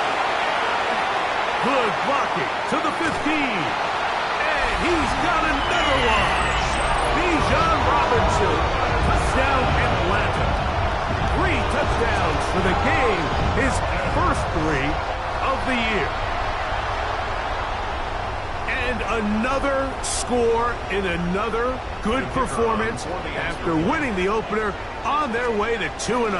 Good blocking to the 15. And he's got another one. Bijan Robinson. Touchdown Atlanta. 3 touchdowns for the game. His first 3 of the year. And another score in another good performance after winning the opener on their way to 2-0.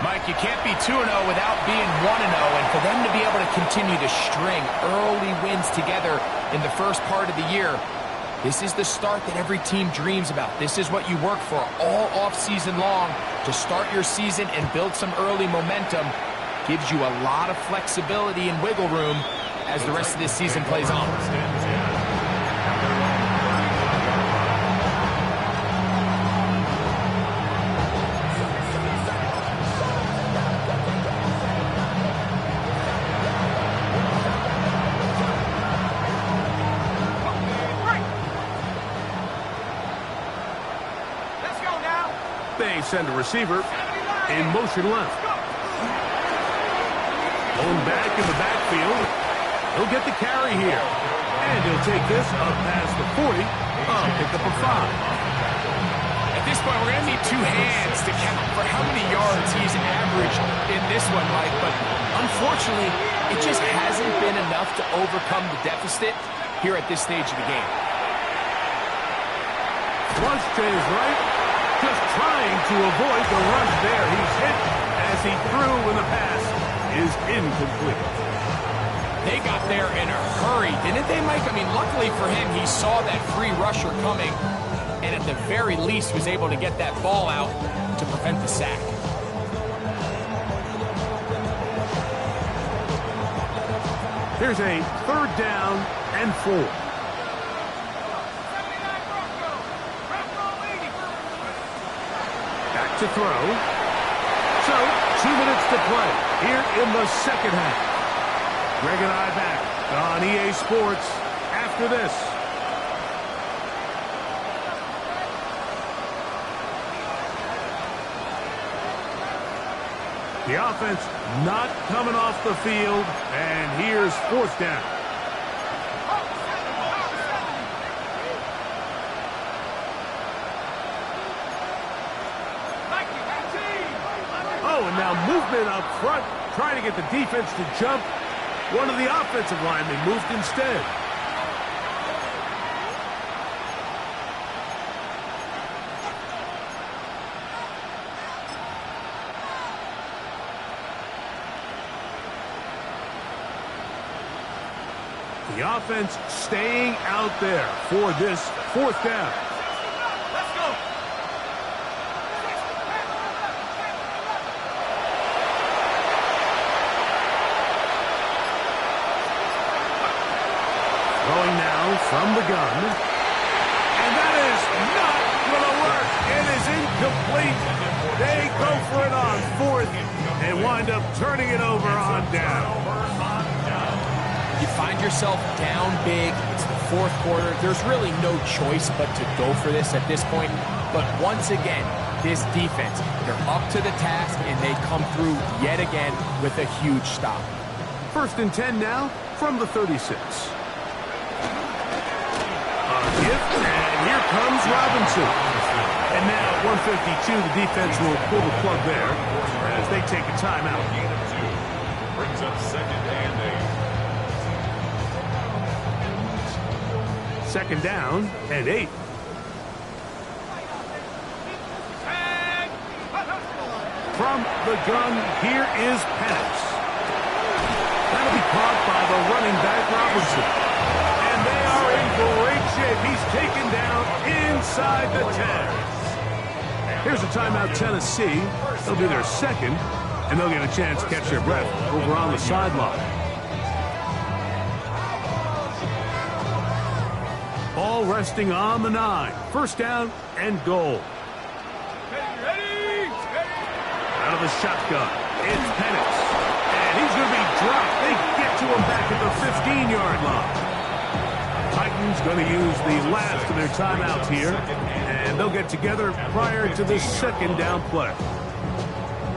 Mike, you can't be 2-0 without being 1-0, and for them to be able to continue to string early wins together in the first part of the year, this is the start that every team dreams about. This is what you work for all offseason long to start your season and build some early momentum. Gives you a lot of flexibility and wiggle room as the rest of this season plays on. Let's go now. They send a receiver in motion left. Going back in the backfield. He'll get the carry here. And he'll take this up past the 40. Pick up a 5. At this point, we're going to need 2 hands to count for how many yards he's averaged in this one, Mike. But unfortunately, it just hasn't been enough to overcome the deficit here at this stage of the game. Rush to his right. Just trying to avoid the rush there. He's hit as he threw when the pass is incomplete. They got there in a hurry, didn't they, Mike? I mean, luckily for him, he saw that free rusher coming and at the very least was able to get that ball out to prevent the sack. Here's a third down and 4. Back to throw. So, 2 minutes to play here in the second half. Greg and I back on EA Sports after this. The offense not coming off the field, and here's fourth down. Oh, and now movement up front, trying to get the defense to jump. One of the offensive linemen moved instead. The offense staying out there for this fourth down. Let's go. Throwing now from the gun. And that is not going to work. It is incomplete. They go for it on fourth and wind up turning it over on down. You find yourself down big. It's the fourth quarter. There's really no choice but to go for this at this point. But once again, this defense, they're up to the task, and they come through yet again with a huge stop. 1st and 10 now from the 36. A gift, and here comes Robinson. And now at 152, the defense will pull the plug there as they take a timeout. Gain of 2. Brings up 2nd and 8. 2nd down and 8. From the gun, here is Penix. That'll be caught by the running back, Robertson. And they are in great shape. He's taken down inside the 10. Here's a timeout, Tennessee. It'll be their 2nd, and they'll get a chance to catch their breath over on the sideline. Ball resting on the 9. 1st down and goal. Out of the shotgun, it's Penix. And he's going to be dropped. They get to him back at the 15-yard line. Titans going to use the last of their timeouts here, and they'll get together prior to the 2nd down play.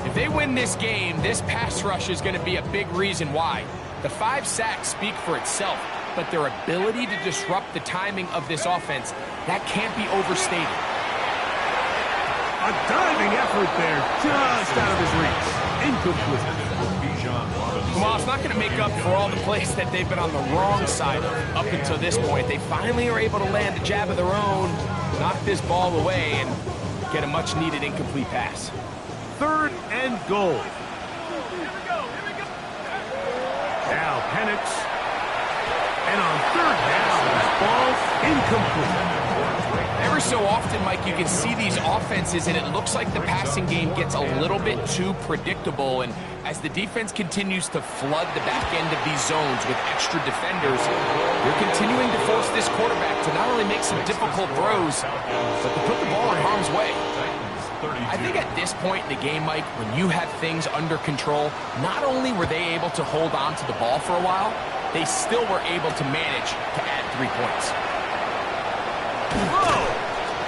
If they win this game, this pass rush is going to be a big reason why. The 5 sacks speak for itself, but their ability to disrupt the timing of this offense, that can't be overstated. A diving effort there, just out of his reach. Incomplete. Well, it's not going to make up for all the plays that they've been on the wrong side of up until this point. They finally are able to land a jab of their own, knock this ball away, and get a much-needed incomplete pass. 3rd and goal. Now Penix. And on 3rd down, that ball's incomplete. Every so often, Mike, you can see these offenses, and it looks like the passing game gets a little bit too predictable. And as the defense continues to flood the back end of these zones with extra defenders, they're continuing to force this quarterback to not only make some difficult throws, but to put the ball in harm's way. I think at this point in the game, Mike, when you have things under control, not only were they able to hold on to the ball for a while, they still were able to manage to add 3 points. Whoa!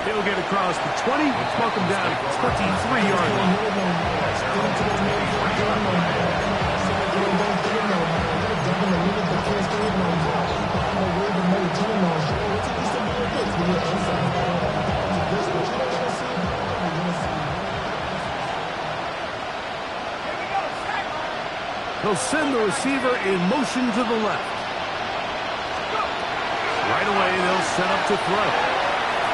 He'll get across the 20, smoke him down at the 23-yard line. He'll send the receiver in motion to the left. Right away, they'll set up to throw.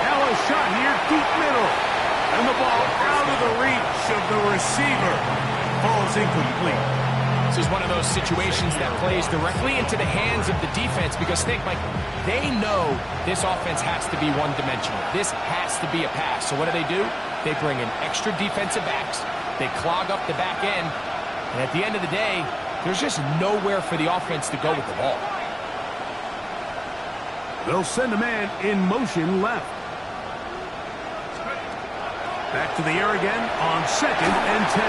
Now a shot here, deep middle. And the ball out of the reach of the receiver. Falls incomplete. This is one of those situations that plays directly into the hands of the defense because, think, Mike, they know this offense has to be one-dimensional. This has to be a pass. So what do? They bring in extra defensive backs. They clog up the back end. And at the end of the day, there's just nowhere for the offense to go with the ball. They'll send a man in motion left. Back to the air again on 2nd and 10.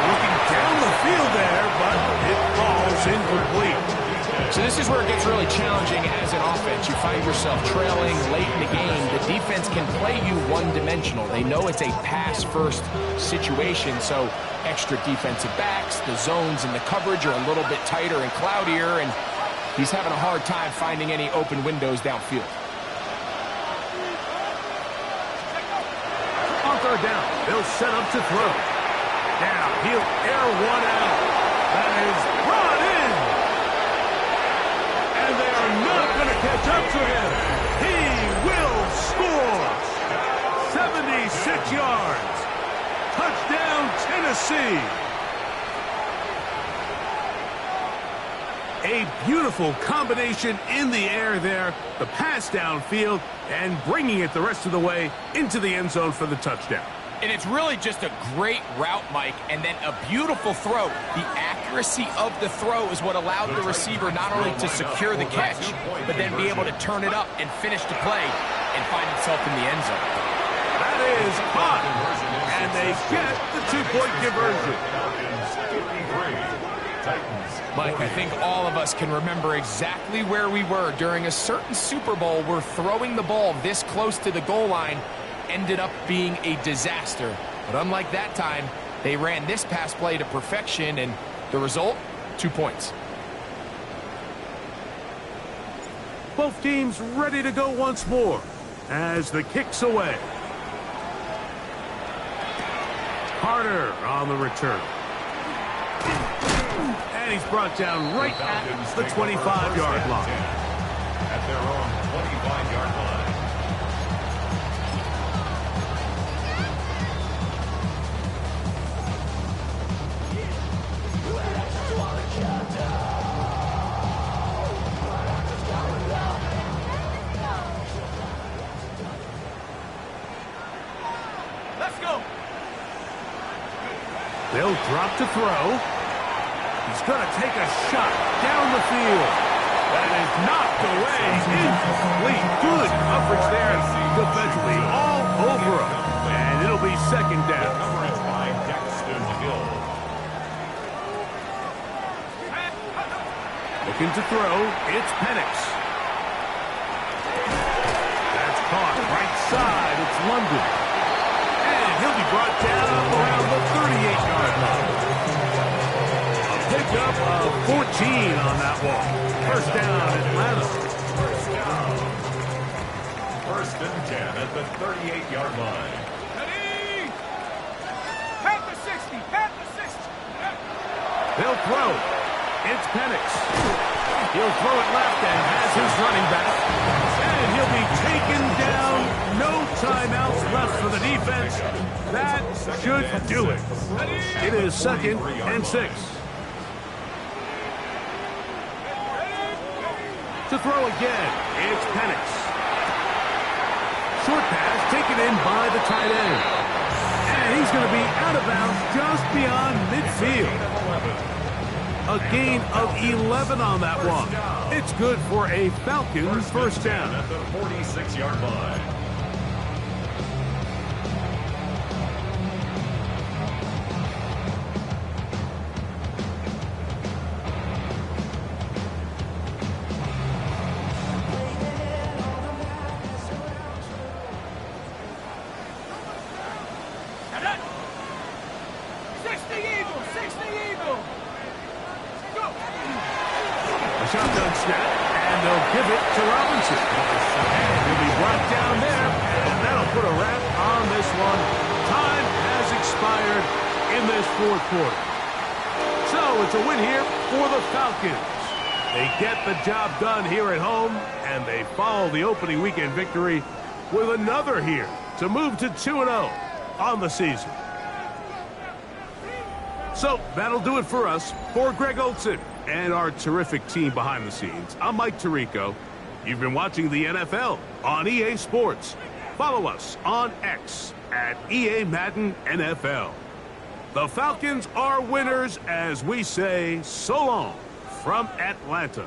Looking down the field there, but it falls incomplete. So this is where it gets really challenging as an offense. You find yourself trailing late in the game. The defense can play you one-dimensional. They know it's a pass-first situation, so extra defensive backs, the zones and the coverage are a little bit tighter and cloudier, and he's having a hard time finding any open windows downfield. On 3rd down, they'll set up to throw. Now he'll air one out. That is brought in. And they are not going to catch up to him. He will score. 76 yards. Touchdown, Tennessee. A beautiful combination in the air there. The pass downfield and bringing it the rest of the way into the end zone for the touchdown. And it's really just a great route, Mike, and then a beautiful throw. The accuracy of the throw is what allowed the receiver not only to secure the catch, but then be able to turn it up and finish the play and find himself in the end zone. That is caught, and they get the 2-point conversion. Titans. Mike, I think all of us can remember exactly where we were during a certain Super Bowl where throwing the ball this close to the goal line ended up being a disaster. But unlike that time, they ran this pass play to perfection, and the result, 2 points. Both teams ready to go once more as the kick's away. Carter on the return. And he's brought down right at the 25-yard line. At their own 25-yard line. Let's go. They'll drop to throw. He's going to take a shot down the field. That is knocked away. Incomplete. Good coverage there defensively all over him. And it'll be second down. Coverage by Daxton Hill. Looking to throw. It's Penix. That's caught right side. It's London. And he'll be brought down around the 38-yard line. A pickup of 14 on that one. First down, Atlanta. First and 10 at the 38-yard line. Ready? Pat the 60. Pat the 60. They'll throw. It's Penix. He'll throw it left and has his running back. And he'll be taken down. No timeouts left for the defense. That should do it. It is second and 6. To throw again, it's Penix. Short pass taken in by the tight end. And he's going to be out of bounds just beyond midfield. A gain of 11 on that one. It's good for a Falcons first down. At the 46-yard line. Shotgun snap, and they'll give it to Robinson. And he'll be brought down there, and that'll put a wrap on this one. Time has expired in this fourth quarter. So it's a win here for the Falcons. They get the job done here at home, and they follow the opening weekend victory with another here to move to 2-0 on the season. So that'll do it for us. For Greg Olsen and our terrific team behind the scenes, I'm Mike Tirico. You've been watching the NFL on EA Sports. Follow us on X at EA Madden NFL. The Falcons are winners as we say so long from Atlanta.